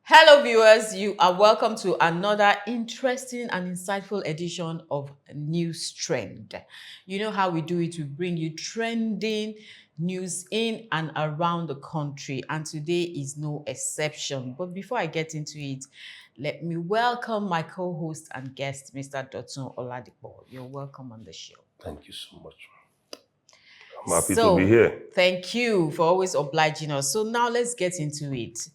Hello, viewers. You are welcome to another interesting and insightful edition of News Trend. You know how we do it. We bring you trending news in and around the country, and today is no exception. But before I get into it, let me welcome my co-host and guest, Mr. Dotun Oladipo. You're welcome on the show. Thank you so much. I'm happy to be here. Thank you for always obliging us. So now let's get into it.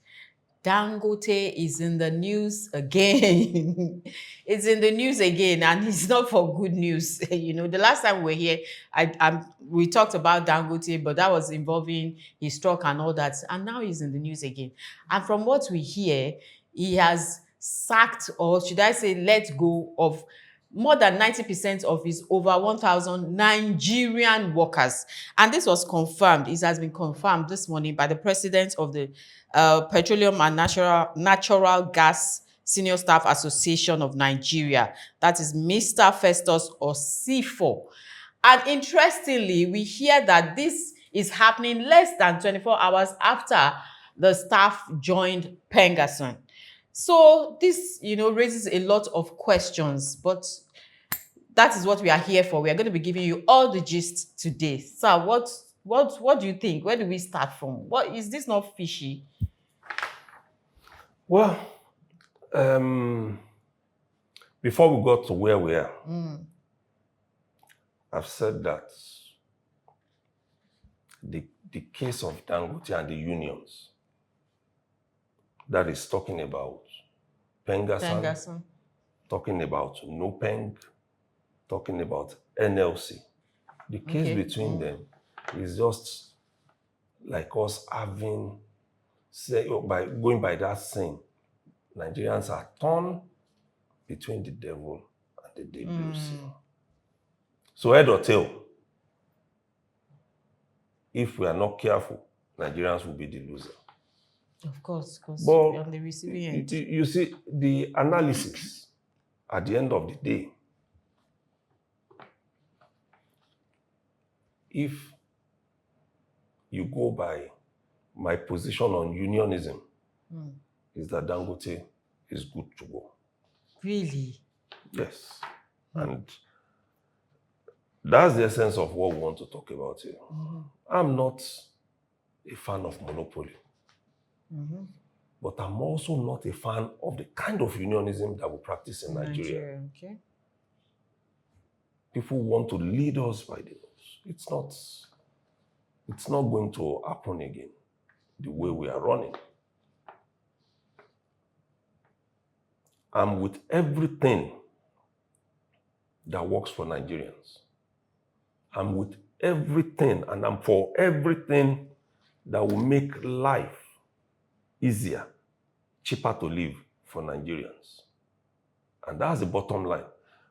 Dangote is in the news again. It's in the news again, and it's not for good news. The last time we were here, we talked about Dangote, but that was involving his truck and all that. And now he's in the news again. And from what we hear, he has sacked, or should I say, let go of more than 90% of his over 1,000 Nigerian workers. And this was confirmed. It has been confirmed this morning by the president of the Petroleum and Natural Gas Senior Staff Association of Nigeria. That is Mr. Festus Osifo. And interestingly, we hear that this is happening less than 24 hours after the staff joined Pengason. So this, raises a lot of questions, but that is what we are here for. We are going to be giving you all the gist today. So what do you think? Where do we start from? What is this not fishy? Well, before we got to where we are, I've said that the case of Dangote and the unions, that is talking about Pengason, talking about NUPENG, talking about NLC. The case between them is just like us having, by going by that saying, Nigerians are torn between the devil and the deep blue sea. So head or tail, if we are not careful, Nigerians will be the loser. Of course, because we're on the receiving end. You see, the analysis at the end of the day, if you go by my position on unionism, is that Dangote is good to go. Really? Yes. And that's the essence of what we want to talk about here. I'm not a fan of monopoly. But I'm also not a fan of the kind of unionism that we practice in Nigeria. Okay. People want to lead us by the nose. It's not going to happen again the way we are running. I'm with everything that works for Nigerians. I'm with everything, and I'm for everything that will make life easier, cheaper to live for Nigerians. And that's the bottom line.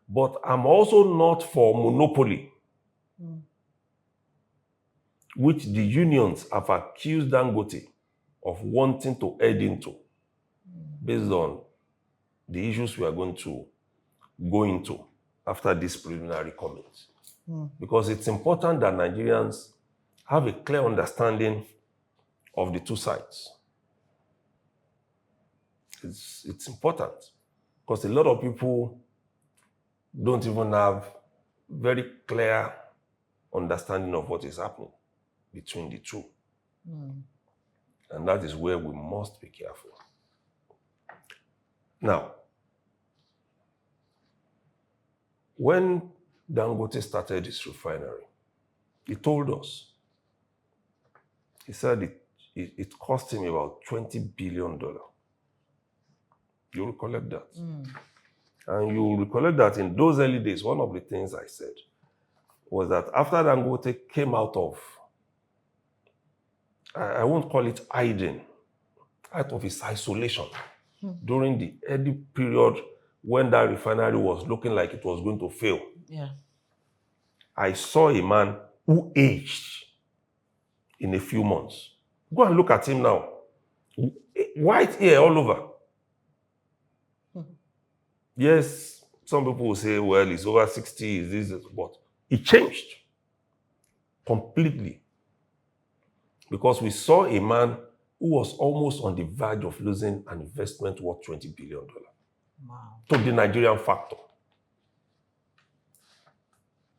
But I'm also not for monopoly, which the unions have accused Dangote of wanting to head into, based on the issues we are going to go into after this preliminary comments. Because it's important that Nigerians have a clear understanding of the two sides. It's important because a lot of people don't even have very clear understanding of what is happening between the two. And that is where we must be careful. Now, when Dangote started his refinery, he told us, he said it cost him about $20 billion. You recollect that? And you recollect that in those early days, one of the things I said was that after Dangote came out of, I won't call it hiding, out of his isolation during the early period when that refinery was looking like it was going to fail. Yeah. I saw a man who aged in a few months. Go and look at him now. White hair all over. Yes, some people will say, well, he's over 60, is this, but he changed completely. Because we saw a man who was almost on the verge of losing an investment worth $20 billion Wow. to the Nigerian factor.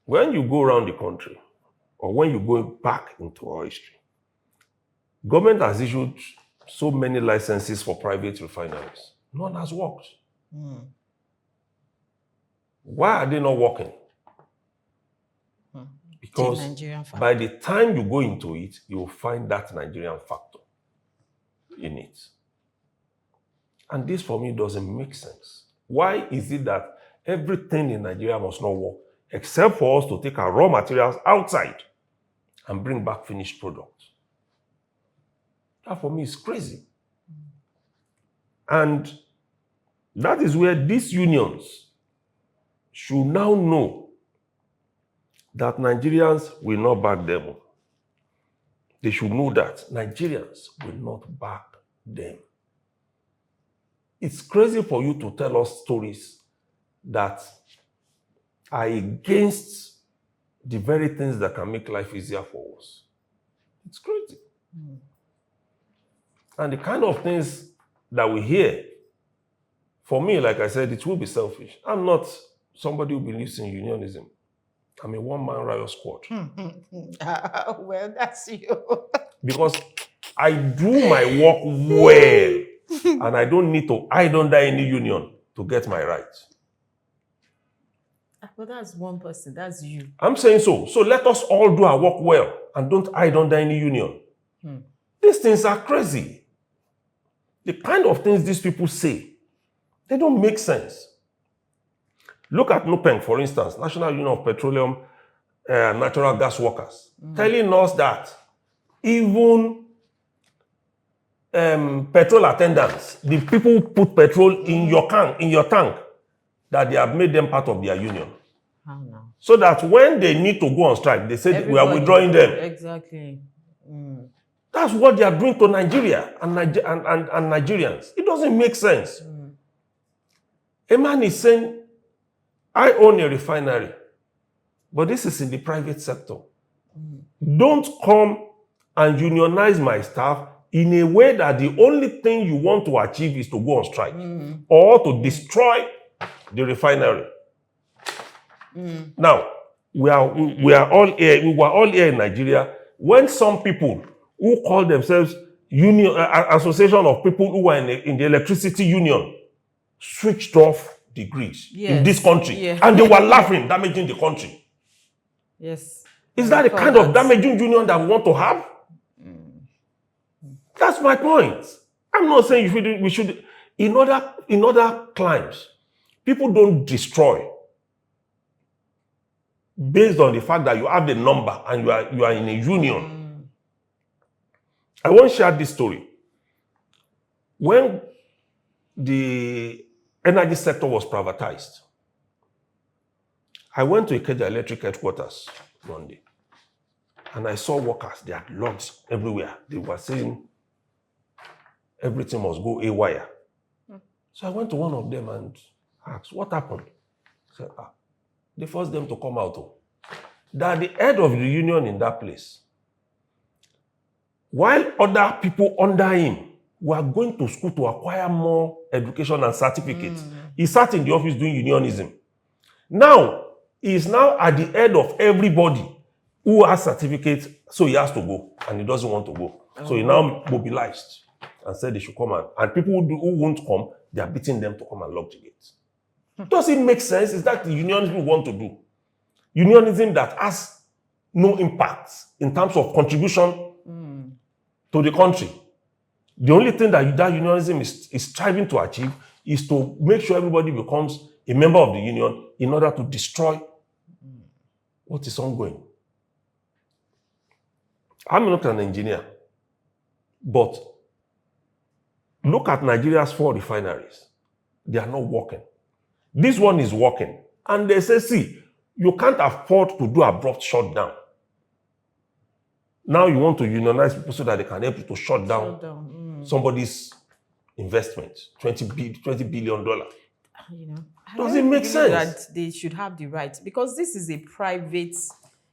When you go around the country, or when you go back into our history, government has issued so many licenses for private refineries. None has worked. Why are they not working? Because by the time you go into it, you will find that Nigerian factor in it. And this for me doesn't make sense. Why is it that everything in Nigeria must not work, except for us to take our raw materials outside and bring back finished products? That for me is crazy. And that is where these unions should now know that Nigerians will not back them. They should know that Nigerians will not back them. It's crazy for you to tell us stories that are against the very things that can make life easier for us. It's crazy. And the kind of things that we hear, for me, like I said, it will be selfish. I'm not somebody who believes in unionism. I'm a one-man riot squad. Well, that's you. Because I do my work well, and I don't need to hide under any union to get my rights. But that's one person, that's you. I'm saying so. So let us all do our work well and don't hide under any union. These things are crazy. The kind of things these people say, they don't make sense. Look at NUPENG, for instance, National Union of Petroleum Natural Gas Workers, telling us that even petrol attendants, the people who put petrol in your tank, that they have made them part of their union. How now? So that when they need to go on strike, they say we are withdrawing them. Exactly. That's what they are doing to Nigeria and Nigerians. It doesn't make sense. A man is saying, I own a refinery, but this is in the private sector. Don't come and unionize my staff in a way that the only thing you want to achieve is to go on strike or to destroy the refinery. Now, we were all here in Nigeria when some people who call themselves association of people who were in the electricity union switched off the grid in this country, and they were laughing, damaging the country. Yes. Is that the kind of damaging union that we want to have? That's my point. I'm not saying we should. In other climes, people don't destroy based on the fact that you have the number and you are in a union. I won't share this story. When the energy sector was privatized, I went to Ikeja Electric headquarters one day, and I saw workers. They had logs everywhere. They were saying everything must go haywire. So I went to one of them and asked, what happened? He said, they forced them to come out. That the head of the union in that place, while other people under him were going to school to acquire more education and certificates, he sat in the office doing unionism. Now, he is now at the head of everybody who has certificates, so he has to go, and he doesn't want to go. So he now mobilized and said they should come out. And people who won't come, they are beating them to come and lock the gates. Does it make sense? Is that the unionism we want to do? Unionism that has no impact in terms of contribution to the country. The only thing that unionism is striving to achieve is to make sure everybody becomes a member of the union in order to destroy what is ongoing. I'm not an engineer, but look at Nigeria's 4 refineries. They are not working. This one is working. And they say, see, you can't afford to do abrupt shutdown. Now you want to unionize people so that they can help you to shut down somebody's investment, $20 billion. Does it make sense? That they should have the right, because this is a private,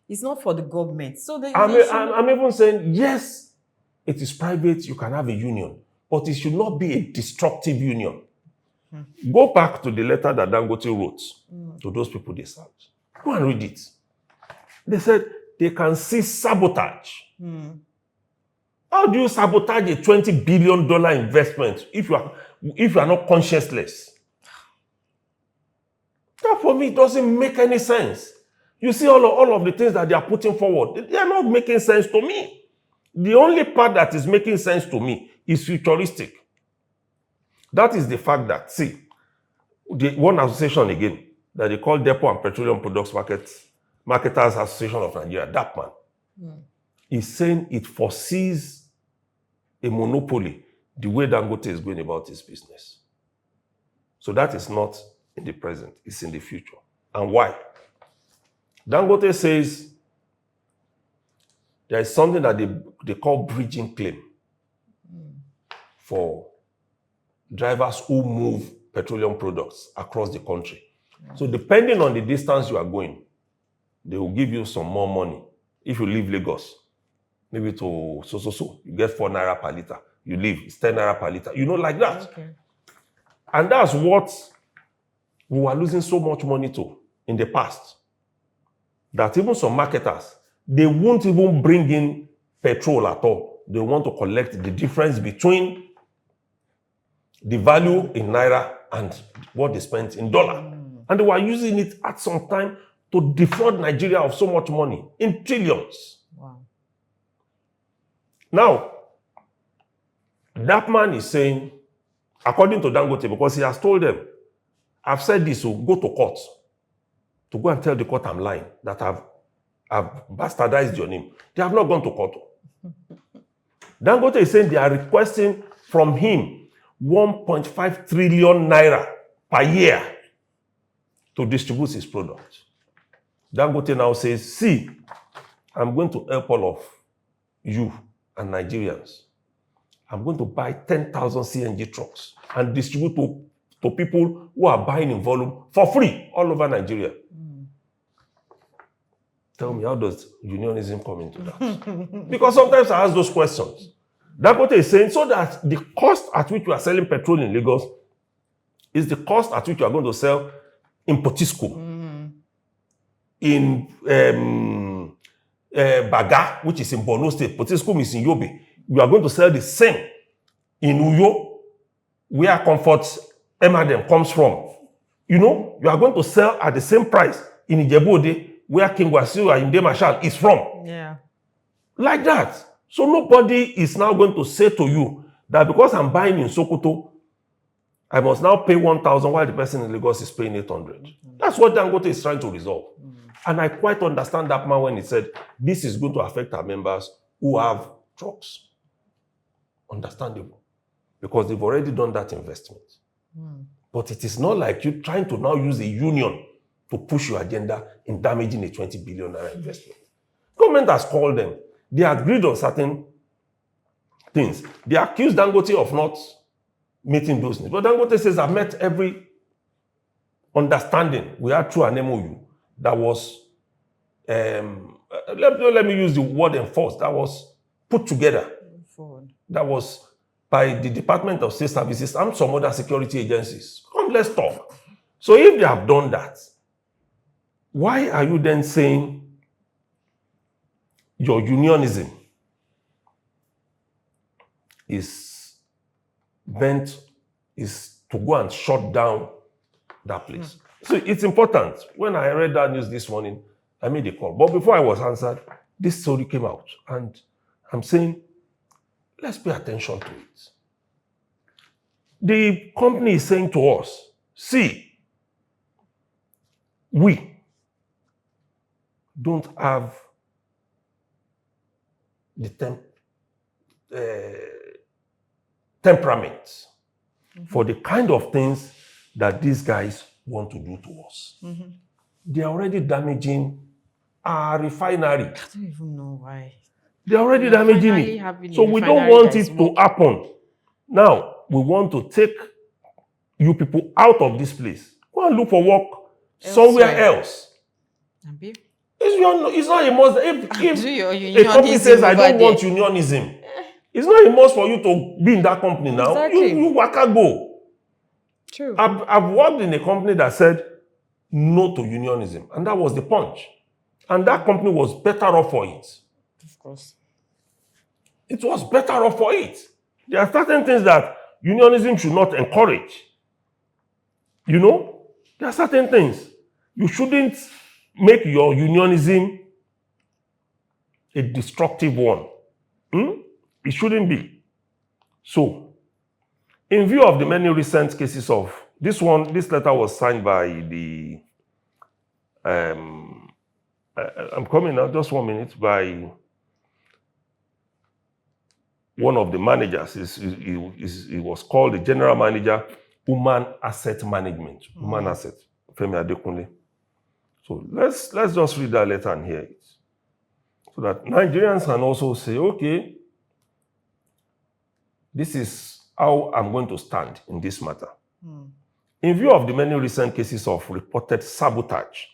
it's not for the government. So I'm even saying, yes, it is private, you can have a union, but it should not be a destructive union. Go back to the letter that Dangote wrote to those people they served. Go and read it. They said they can see sabotage. How do you sabotage a $20 billion investment if you are not conscienceless? That for me doesn't make any sense. You see all of the things that they are putting forward, they are not making sense to me. The only part that is making sense to me is futuristic. That is the fact that, see, the one association again, that they call Depot and Petroleum Products Marketers Association of Nigeria, DAPMAN, is saying it foresees a monopoly the way Dangote is going about his business. So that is not in the present, it's in the future. And why? Dangote says there is something that they call bridging claim for drivers who move petroleum products across the country. So depending on the distance you are going, they will give you some more money. If you leave Lagos, maybe to so, you get 4 naira per liter. You leave, it's 10 naira per liter. You know, like that. Okay. And that's what we were losing so much money to in the past. That even some marketers, they won't even bring in petrol at all. They want to collect the difference between the value in naira and what they spent in dollar. And they were using it at some time to defraud Nigeria of so much money in trillions. Wow. Now, that man is saying, according to Dangote, because he has told them, I've said this, so go to court. To go and tell the court I'm lying, that I've bastardized your name. They have not gone to court. Dangote is saying they are requesting from him 1.5 trillion naira per year to distribute his product. Dangote now says, see, I'm going to help all of you and Nigerians. I'm going to buy 10,000 CNG trucks and distribute to people who are buying in volume for free all over Nigeria. Tell me, how does unionism come into that? Because sometimes I ask those questions. Dangote is saying, so that the cost at which you are selling petrol in Lagos is the cost at which you are going to sell in Potiskum, in Baga, which is in Borno State. Potiskum is in Yobe. You are going to sell the same in Uyo, where Comfort Emadem comes from. You know, you are going to sell at the same price in Ijebu-Ode, where King Wasiu Ayinde Marshal is from. Yeah. Like that. So nobody is now going to say to you that because I'm buying in Sokoto, I must now pay 1,000 while the person in Lagos is paying 800. That's what Dangote is trying to resolve. And I quite understand that man when he said, this is going to affect our members who have trucks. Understandable. Because they've already done that investment. But it is not like you trying to now use a union to push your agenda in damaging a 20 billion naira investment. Government has called them. They agreed on certain things. They accused Dangote of not meeting those needs. But Dangote says, I've met every understanding we had through an MOU that was, let me use the word enforced, that was put together. That was by the Department of State Services and some other security agencies. Come, let's talk. So if they have done that, why are you then saying your unionism is to go and shut down that place? So it's important. When I read that news this morning, I made a call. But before I was answered, this story came out. And I'm saying, let's pay attention to it. The company is saying to us, see, we don't have the temperament for the kind of things that these guys want to do to us. They are already damaging our refinery. I don't even know why. They're already damaging it. So we don't want it to happen. Now, we want to take you people out of this place. Go and look for work somewhere else. It's not a must. If a company says, I don't want unionism, It's not a must for you to be in that company now. Exactly. You waka go. True. I've worked in a company that said no to unionism, and that was the punch. And that company was better off for it. Of course. It was better off for it. There are certain things that unionism should not encourage. You know, there are certain things. You shouldn't make your unionism a destructive one. It shouldn't be. So, in view of the many recent cases of this letter was signed by the I'm coming now, just 1 minute, by one of the managers. He was called the general manager, Human Asset Management. Human Asset, Femi Adekunle. So let's just read that letter and hear it, so that Nigerians can also say, okay, this is how I'm going to stand in this matter. In view of the many recent cases of reported sabotage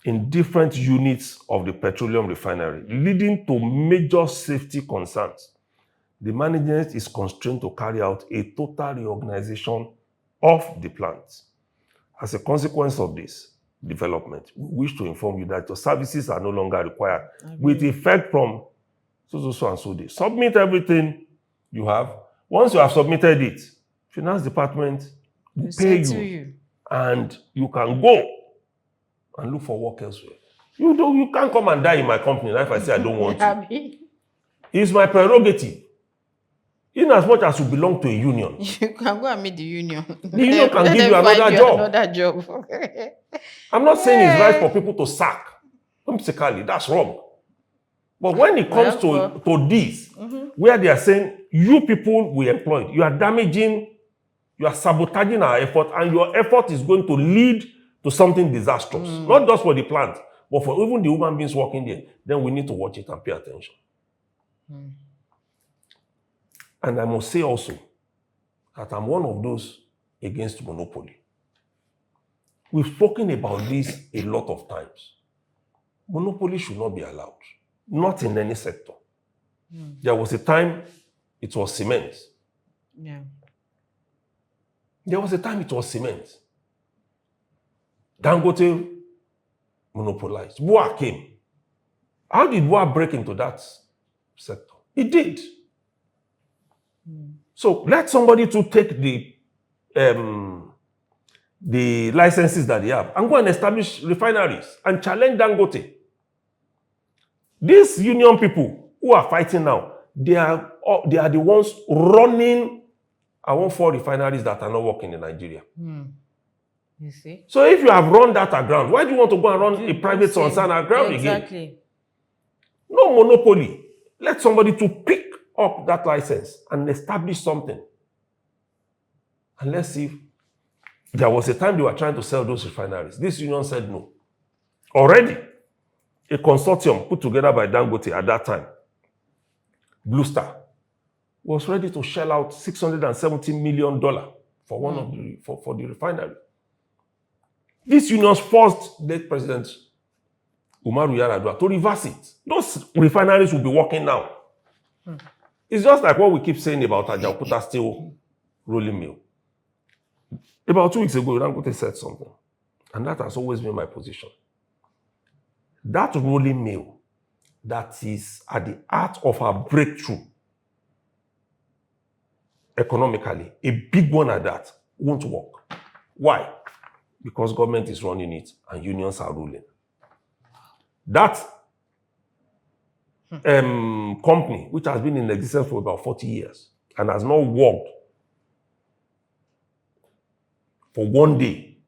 in different units of the petroleum refinery, leading to major safety concerns, the management is constrained to carry out a total reorganization of the plant. As a consequence of this development, we wish to inform you that your services are no longer required with effect from so and so day. Submit everything you have. Once you have submitted it, finance department will pay you, and you can go and look for work elsewhere. You can't come and die in my company if I say I don't want you. It's my prerogative. In as much as you belong to a union, you can go and meet the union. The union can give you another job. I'm not saying it's right for people to sack. Basically, that's wrong. But when it comes to this, where they are saying, you people we employed, you are damaging, you are sabotaging our effort, and your effort is going to lead to something disastrous. Not just for the plant, but for even the human beings working there, then we need to watch it and pay attention. And I must say also that I'm one of those against monopoly. We've spoken about this a lot of times. Monopoly should not be allowed, not in any sector. There was a time it was cement. Yeah. There was a time it was cement. Dangote monopolized. Boa came. How did Boa break into that sector? It did. So let somebody to take the licenses that they have and go and establish refineries and challenge Dangote. These union people who are fighting now, they are the ones running our 4 refineries that are not working in Nigeria. You see? So if you have run that aground, why do you want to go and run a private concern aground again? No monopoly. Let somebody to pick up that license and establish something. And let's see. There was a time they were trying to sell those refineries. This union said no. Already, a consortium put together by Dangote at that time, Blue Star, was ready to shell out $670 million for one of for the refinery. These unions forced late President Umaru Yar'Adua to reverse it. Those refineries will be working now. It's just like what we keep saying about Ajaokuta Steel rolling mill. About 2 weeks ago, Dangote said something, and that has always been my position. That rolling mill that is at the heart of our breakthrough economically, a big one at that, won't work. Why? Because government is running it and unions are ruling. That company, which has been in existence for about 40 years and has not worked for one day.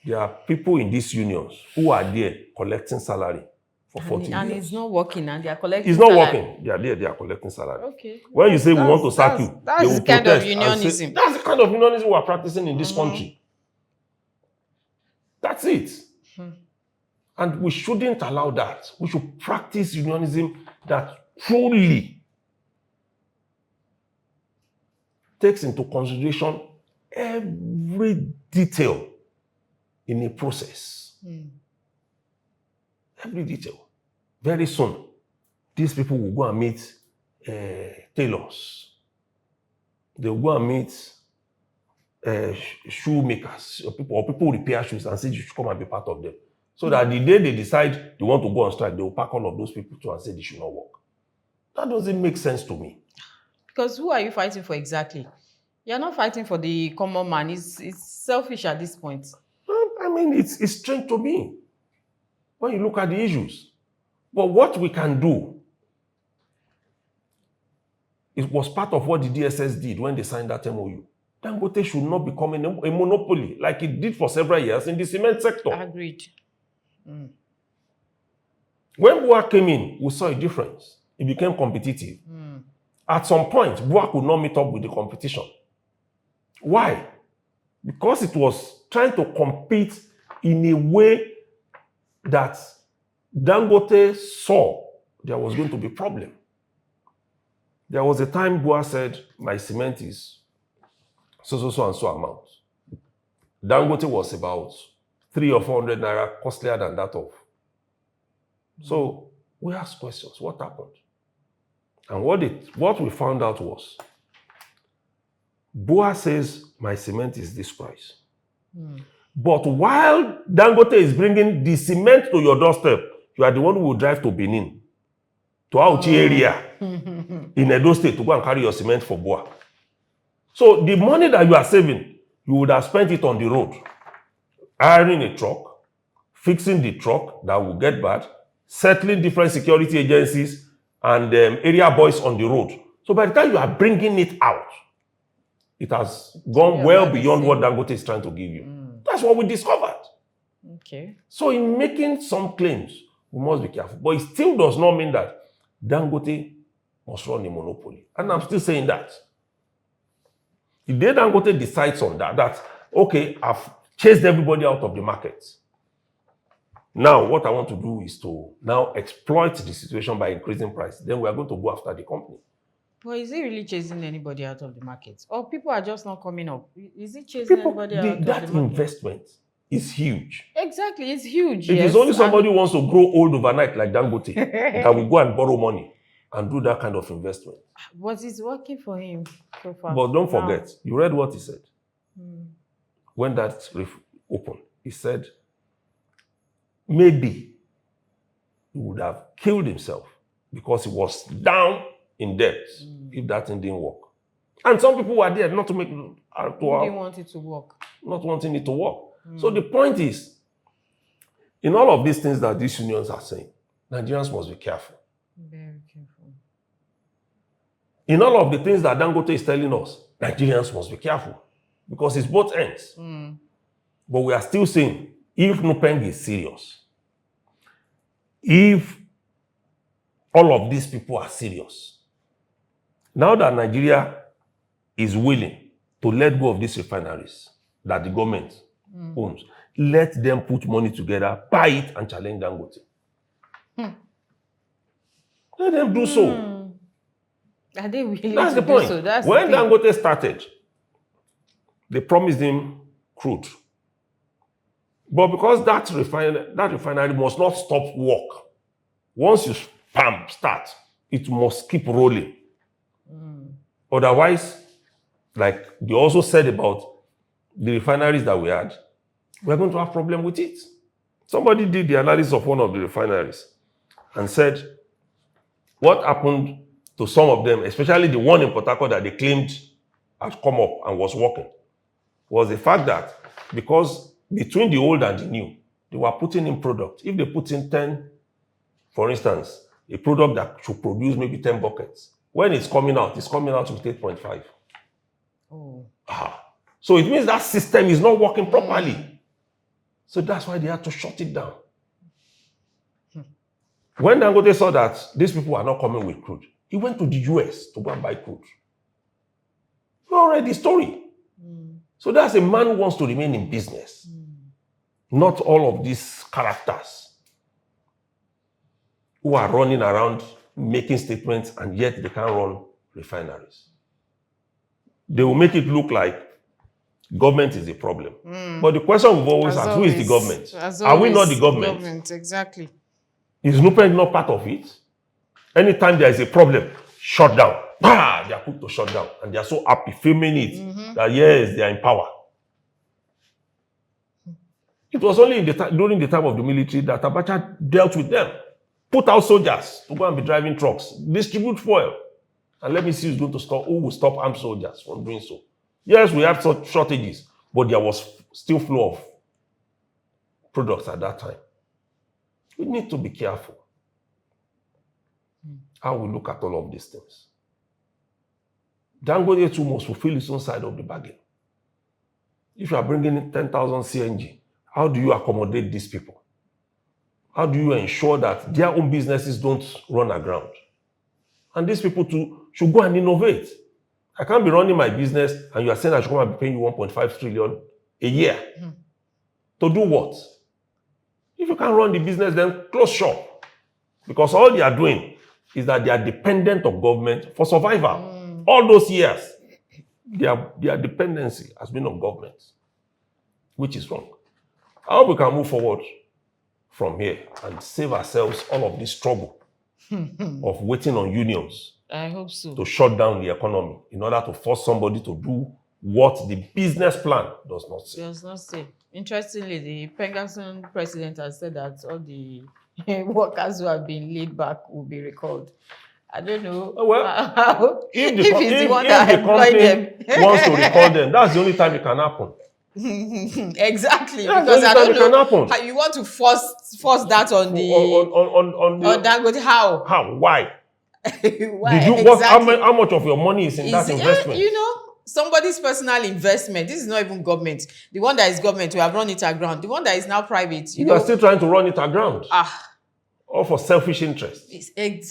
There are people in these unions who are there collecting salary for 40 years. And it's not working, and they are collecting It's not salary. working. They are there, they are collecting salary. Okay. When you say we want to sack you, they will kind protest of unionism. and say, that's the kind of unionism we are practicing in this country. That's it. And we shouldn't allow that. We should practice unionism that truly takes into consideration every detail in a process. Every detail. Very soon, these people will go and meet tailors. They will go and meet shoemakers or people who repair shoes and say you should come and be part of them. So that the day they decide they want to go on strike, they will pack all of those people too and say they should not work. That doesn't make sense to me. Because who are you fighting for exactly? You're not fighting for the common man. It's selfish at this point. I mean, it's strange to me when you look at the issues. But what we can do, it was part of what the DSS did when they signed that MOU. Dangote should not become a monopoly like it did for several years in the cement sector. Agreed. When Bua came in, we saw a difference. It became competitive. At some point, Bua could not meet up with the competition. Why? Because it was trying to compete in a way that Dangote saw there was going to be a problem. There was a time Bua said, my cement is so and so amount. Dangote was about 300 or 400 naira costlier than that of. So we asked questions, what happened? And what we found out was, Bua says, my cement is this price. But while Dangote is bringing the cement to your doorstep, you are the one who will drive to Benin, to Auchi area, in Edo State, to go and carry your cement for Bua. So the money that you are saving, you would have spent it on the road, hiring a truck, fixing the truck that will get bad, settling different security agencies and area boys on the road. So by the time you are bringing it out, it has gone well beyond what Dangote is trying to give you. That's what we discovered. Okay. So in making some claims, we must be careful. But it still does not mean that Dangote must run a monopoly. And I'm still saying that. The day Dangote decides on that, okay, I've chased everybody out of the market. Now, what I want to do is to now exploit the situation by increasing price. Then we are going to go after the company. Well, is he really chasing anybody out of the market? Or people are just not coming up? Is he chasing anybody out of the market? That investment is huge. Exactly, it's huge. It is only somebody who wants to grow old overnight like Dangote that will go and borrow money and do that kind of investment. But it's working for him so far. But don't forget, you read what he said. When that opened, he said, maybe he would have killed himself because he was down in debt if that thing didn't work. And some people were there not to make didn't want it to work. Not wanting it to work. So the point is, in all of these things that these unions are saying, Nigerians must be careful. Very careful. In all of the things that Dangote is telling us, Nigerians must be careful because it's both ends. But we are still saying, if NUPENG is serious, if all of these people are serious, now that Nigeria is willing to let go of these refineries that the government owns, let them put money together, buy it, and challenge Dangote. Let them do so. Are they willing That's to the point. do so? That's when the thing. Dangote started, they promised him crude. But because that refinery must not stop work. Once you start, it must keep rolling. Otherwise, like they also said about the refineries that we had, we're going to have problem with it. Somebody did the analysis of one of the refineries and said, what happened to some of them, especially the one in Port Harcourt that they claimed had come up and was working, was the fact that because between the old and the new, they were putting in product. If they put in 10, for instance, a product that should produce maybe 10 buckets, when it's coming out with 8.5. So it means that system is not working properly. So that's why they had to shut it down. When Dangote saw that these people are not coming with crude, he went to the US to go and buy crude. You already the story. So that's a man who wants to remain in business. Not all of these characters who are running around making statements and yet they can't run refineries. They will make it look like government is the problem. But the question we've always asked, who is the government? Are we not the government? Exactly. Is NUPENG not part of it? Anytime there is a problem, shut down. Bah! They are put to shut down. And they are so happy, filming it, that yes, they are in power. It was only during the time of the military that Abacha dealt with them. Put out soldiers to go and be driving trucks, distribute fuel. And let me see who will stop armed soldiers from doing so. Yes, we had such shortages, but there was still flow of products at that time. We need to be careful how we look at all of these things. Dangote too must fulfill its own side of the bargain. If you are bringing in 10,000 CNG, how do you accommodate these people? How do you ensure that their own businesses don't run aground? And these people too should go and innovate. I can't be running my business and you are saying I should come and be paying you 1.5 trillion a year. To do what? If you can't run the business, then close shop. Because all they are doing is that they are dependent of government for survival. All those years, their dependency has been on government, which is wrong. I hope we can move forward from here and save ourselves all of this struggle of waiting on unions. I hope so. To shut down the economy in order to force somebody to do what the business plan does not say. Does not say. Interestingly, the Pegasus president has said that all the workers who have been laid back will be recalled. I don't know. Well, if the the one that company wants to recall them, that's the only time it can happen. Exactly, That's because I don't know how you want to force that on the on Dangote. How? Why? Why? Did you exactly. how much of your money is in that investment? You know, somebody's personal investment. This is not even government. The one that is government, we have run it aground. The one that is now private, you know, are still trying to run it aground. All for selfish interest.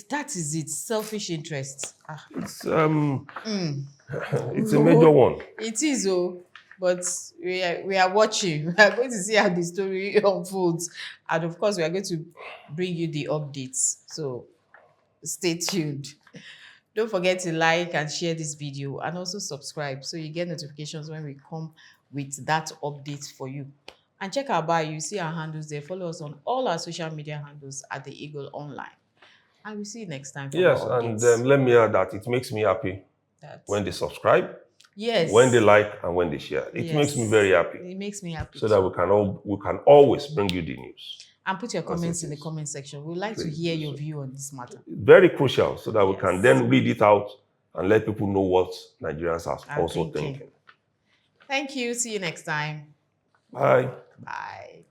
That is it. Selfish interest. It's it's a major one. It is, but we are watching. We are going to see how the story unfolds, and of course, we are going to bring you the updates. So stay tuned. Don't forget to like and share this video, and also subscribe so you get notifications when we come with that update for you. And check our bio. You see our handles there. Follow us on all our social media handles at The Eagle Online. And we'll see you next time. Yes, and let me add that it makes me happy when they subscribe. Yes. When they like and when they share. It makes me very happy. It makes me happy. So that we can always bring you the news. And put your comments in the comment section. We'd like to hear your view on this matter. Very crucial, so that we can then read it out and let people know what Nigerians are also thinking. Thank you. See you next time. Bye. Bye.